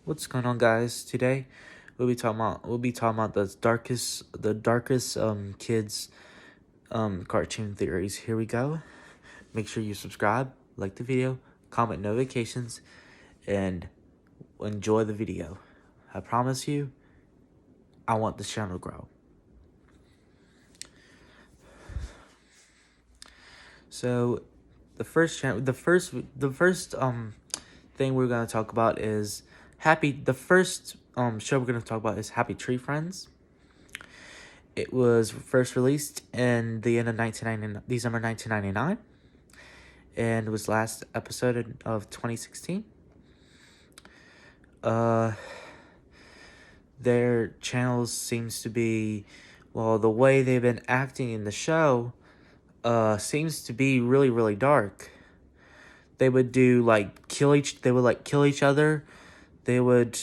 What's going on, guys? Today we'll be talking about the darkest kids cartoon theories. Here we go. Make sure you subscribe, like the video, comment notifications, and enjoy the video. I promise you, I want this channel to grow. So, the first thing we're gonna talk about is the first show we're gonna talk about is Happy Tree Friends. It was first released in the end of December 1999, and was last episode of 2016. Their channels seems to be, well, the way they've been acting in the show, seems to be really, really dark. They would kill each other. They would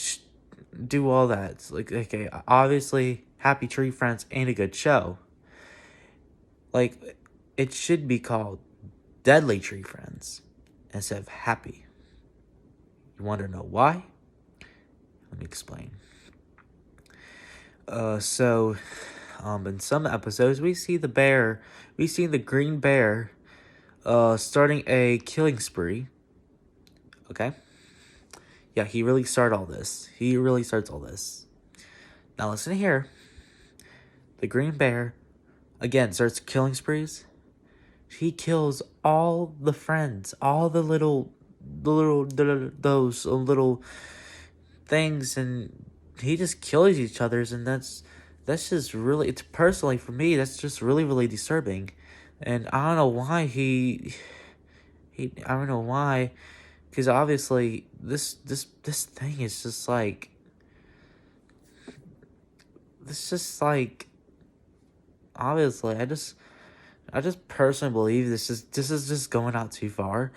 do all that. It's okay, obviously, Happy Tree Friends ain't a good show. It should be called Deadly Tree Friends instead of Happy. You want to know why? Let me explain. In some episodes, we see the green bear, starting a killing spree. Okay? Yeah, he really starts all this. Now listen here. The green bear, again, starts killing sprees. He kills all the friends, all those little things, and he just kills each other's, and that's just really, it's personally for me, that's just really, really disturbing. And I don't know why I don't know why, because obviously this thing is just like, obviously I just personally believe this is just going out too far.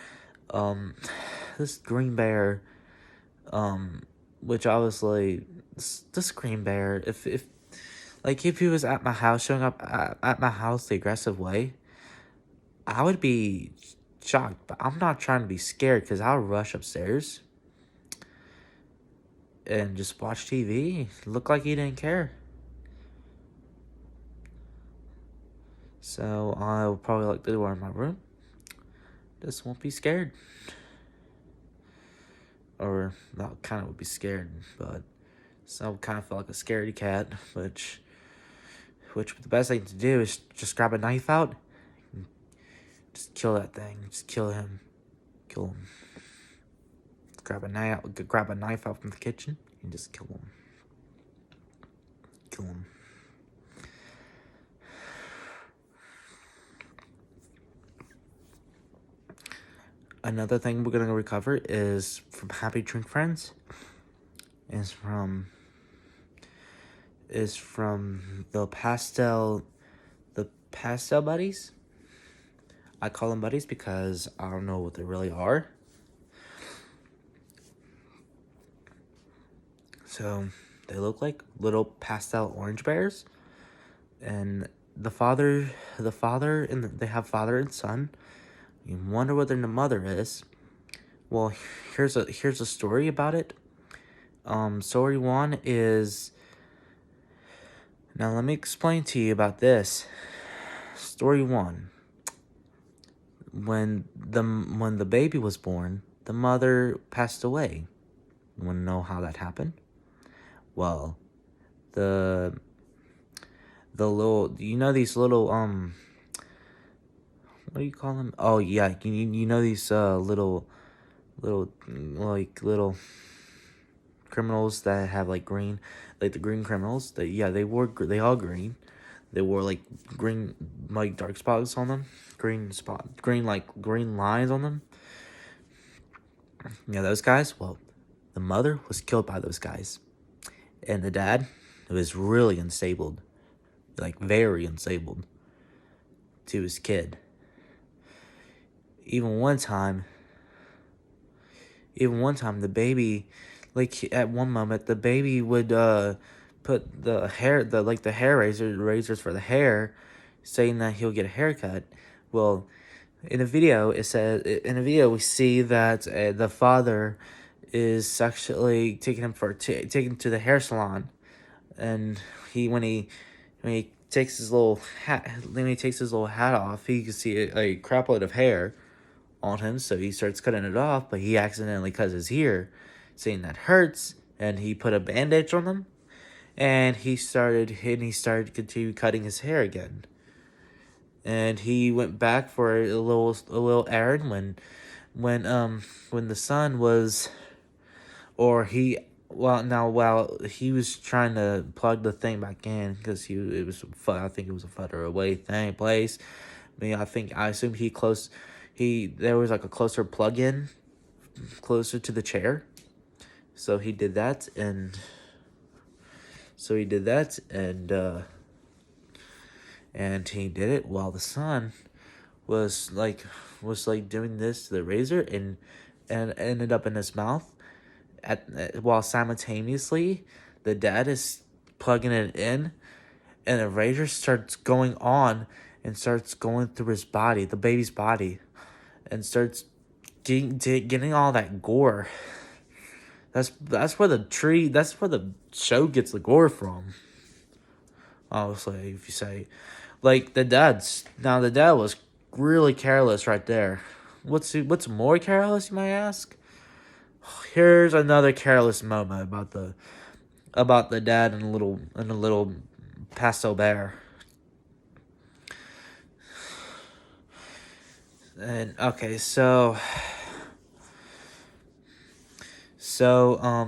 This green bear, which obviously this green bear, if he was at my house, showing up at my house the aggressive way, I would be shocked. But I'm not trying to be scared, because I'll rush upstairs and just watch TV. Look like he didn't care. So I'll probably lock the door in my room. Just won't be scared. Or not, kind of would be scared, but so kind of felt like a scaredy cat, which the best thing to do is just grab a knife out, and just kill that thing, just kill him. Grab a knife out from the kitchen and just kill him. Another thing we're gonna recover is from Happy Drink Friends. Is from the pastel buddies. I call them buddies because I don't know what they really are. So they look like little pastel orange bears, and they have father and son. You wonder what their mother is. Well, here's a story about it. Story one is, now let me explain to you about this. Story one. When the baby was born, the mother passed away. You want to know how that happened? Well, the little, these little, what do you call them? Oh yeah, you know these little criminals that have green, the green criminals. They all green. They wore green, dark spots on them, green lines on them. Yeah, those guys. Well, the mother was killed by those guys, and the dad was really unstable, very unstable to his kid. Even one time, the baby, at one moment, the baby would put the hair razors for the hair, saying that he'll get a haircut. Well, in a video we see that the father is actually taking him taking to the hair salon, and when he takes his little hat off, he can see a crap load of hair on him, so he starts cutting it off, but he accidentally cuts his ear, saying that hurts, and he put a bandage on him, and he started continue cutting his hair again. And he went back for a little errand when the son was, or he while he was trying to plug the thing back in, because I think it was a further away place. I assume there was like a closer plug in closer to the chair, so he did that, and he did it while the son was doing this to the razor, and ended up in his mouth, while simultaneously the dad is plugging it in, and the razor starts going on and starts going through his body, the baby's body, and starts getting all that gore. That's where the show gets the gore from. Obviously, if you say, like, the dad was really careless right there. What's more careless, you might ask? Here's another careless moment about the dad and the little pastel bear. And okay, so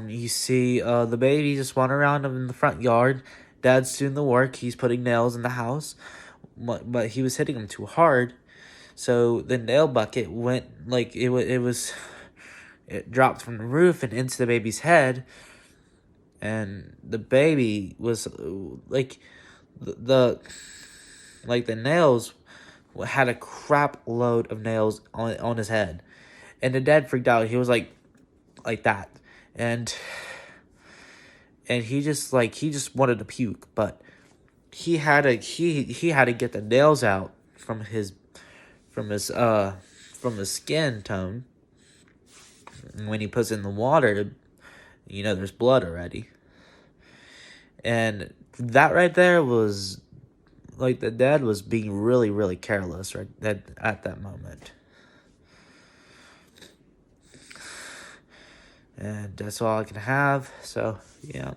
you see the baby just wandering around in the front yard. Dad's doing the work. He's putting nails in the house, but he was hitting them too hard, so the nail bucket went it dropped from the roof and into the baby's head, and the baby was the nails had a crap load of nails on his head, and the dad freaked out. He was like that, and he just wanted to puke, but he had to get the nails out from his skin tone. And when he puts it in the water, there's blood already. And that right there was the dad was being really, really careless right at that moment. And that's all I can have. So yeah.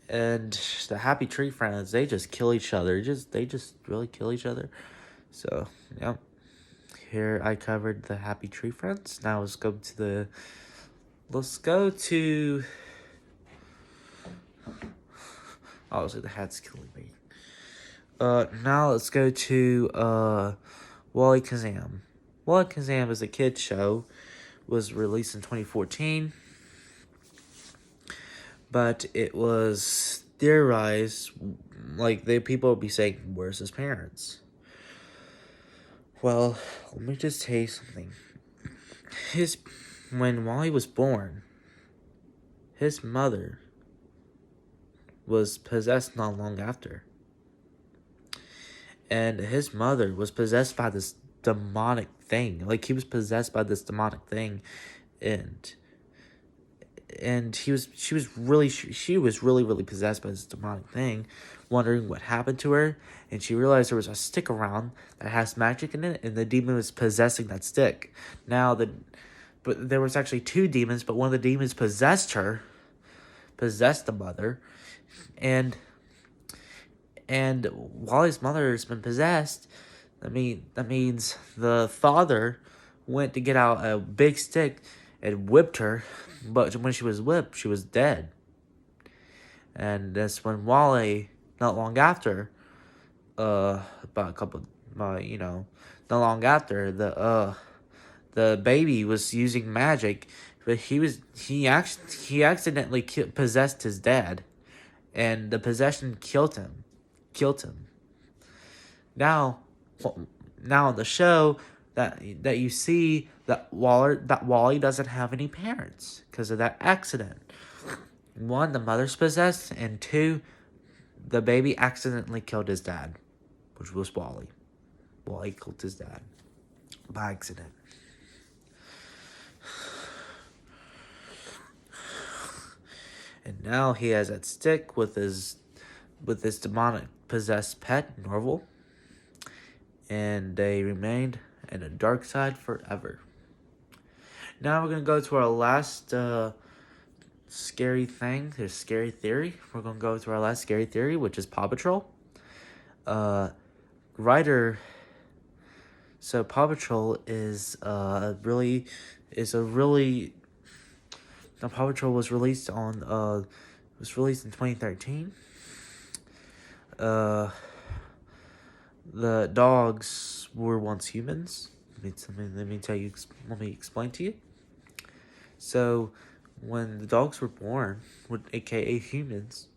And the Happy Tree Friends, they just kill each other. They just really kill each other. So yeah. Here I covered the Happy Tree Friends. Now let's go to obviously the hat's killing me. Now let's go to Wally Kazam. Wally Kazam is a kid's show. Was released in 2014. But it was theorized, people would be saying, where's his parents? Well, let me just tell you something. When Wally was born, his mother was possessed not long after. And his mother was possessed by this demonic thing. He was possessed by this demonic thing, and she was really, really possessed by this demonic thing, wondering what happened to her, and she realized there was a stick around that has magic in it, and the demon was possessing that stick. But there was actually two demons, but one of the demons possessed the mother, and Wally's mother has been possessed. That means the father went to get out a big stick and whipped her, but when she was whipped, she was dead. And that's when Wally, not long after, not long after, the baby was using magic, but he accidentally possessed his dad, and the possession killed him. Now in the show that you see that Wally doesn't have any parents because of that accident. One, the mother's possessed, and two, the baby accidentally killed his dad, which was Wally. Wally killed his dad by accident. now he has that stick with his demonic possessed pet Norval, and they remained in the dark side forever. Now we're gonna go to our last scary thing. There's scary theory. We're gonna go to our last scary theory, which is Paw Patrol. Ryder. So Paw Patrol is a really. Now Paw Patrol was released on in 2013. The dogs were once humans. Let me explain to you. So, when the dogs were born, aka humans,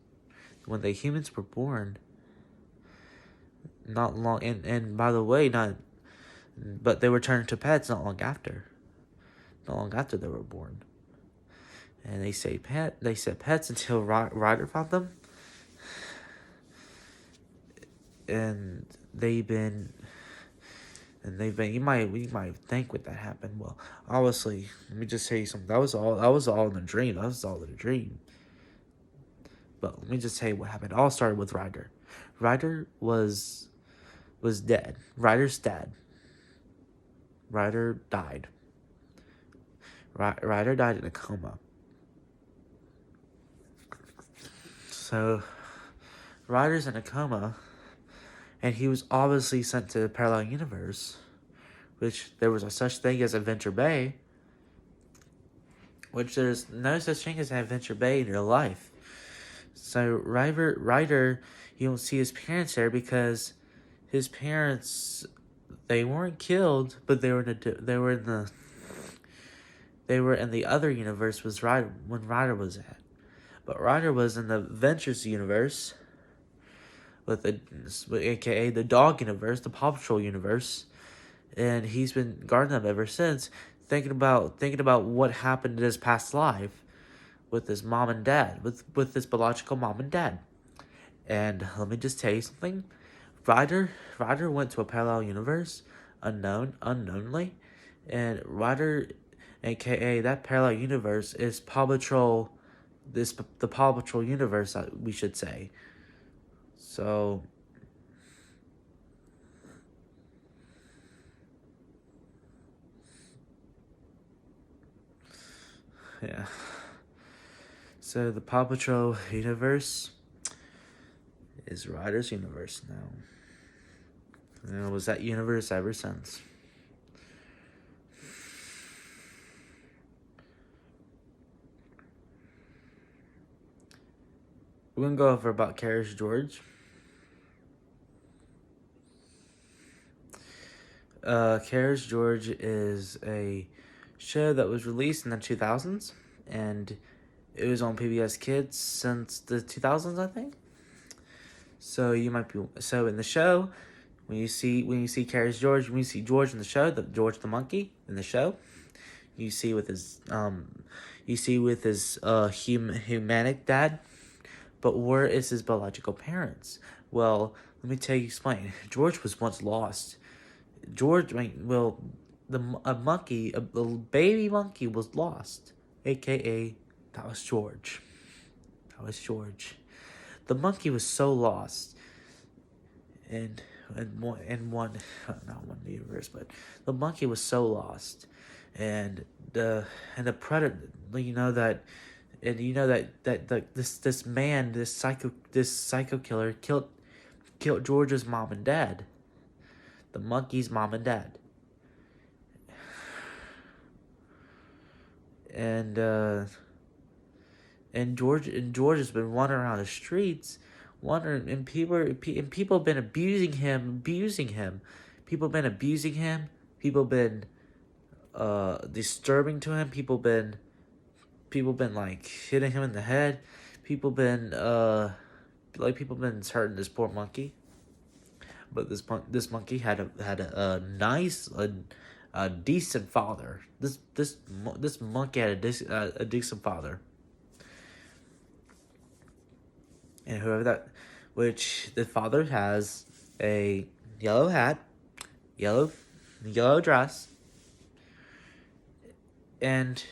when the humans were born, not long, and by the way, but they were turned to pets not long after. Not long after they were born. And they said pets until Ryder found them. And they've been, you might think what that happened. Well, obviously, let me just tell you something. That was all in a dream. That was all in a dream. But let me just tell you what happened. It all started with Ryder. Ryder was dead. Ryder's dead. Ryder died. Ryder died in a coma. So, Ryder's in a coma, and he was obviously sent to the parallel universe, which there was a such thing as Adventure Bay, which there's no such thing as Adventure Bay in real life. So Ryder, you don't see his parents there because his parents, they weren't killed, but they were in the other universe was when Ryder was at. But Ryder was in the Adventures universe, aka the dog universe, the Paw Patrol universe, and he's been guarding them ever since, thinking about what happened in his past life with his mom and dad, with his biological mom and dad. And let me just tell you something. Ryder went to a parallel universe, unknownly, and Ryder, aka that parallel universe, is Paw Patrol. The Paw Patrol universe, we should say. So, yeah. So the Paw Patrol universe is Ryder's universe now. And it was that universe ever since. We're gonna go over about Curious George. Curious George is a show that was released in the 2000s, and it was on PBS Kids since the 2000s, I think. So in the show, when you see Curious George, when you see George in the show, George the monkey in the show, you see with his humanic dad. But where is his biological parents? Well, let me explain. George was once lost. A baby monkey was lost, aka that was George. The monkey was so lost, in not one universe, but the monkey was so lost, and the predator, this psycho killer killed George's mom and dad, the monkey's mom and dad, and George has been wandering around the streets, and people have been abusing him. People have been abusing him. People have been disturbing to him. People been like hitting him in the head. People been hurting this poor monkey. But this monkey had a nice, a decent father. This monkey had a decent father. And which the father has a yellow hat, yellow dress, and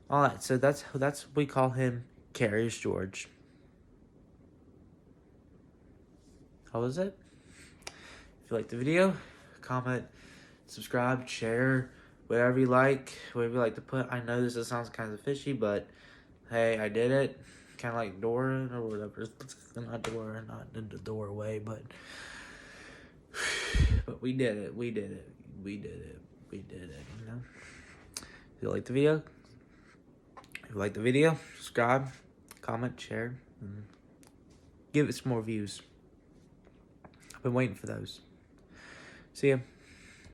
all that. So that's we call him Curious George. How was it? If you liked the video, comment, subscribe, share, whatever you like to put. I know this sounds kind of fishy, but hey, I did it. Kind of like Dora or whatever. Not Dora, not in the doorway, but we did it. We did it. We did it. We did it. You know. If you like the video, subscribe, comment, share, and give it some more views. I've been waiting for those. See ya.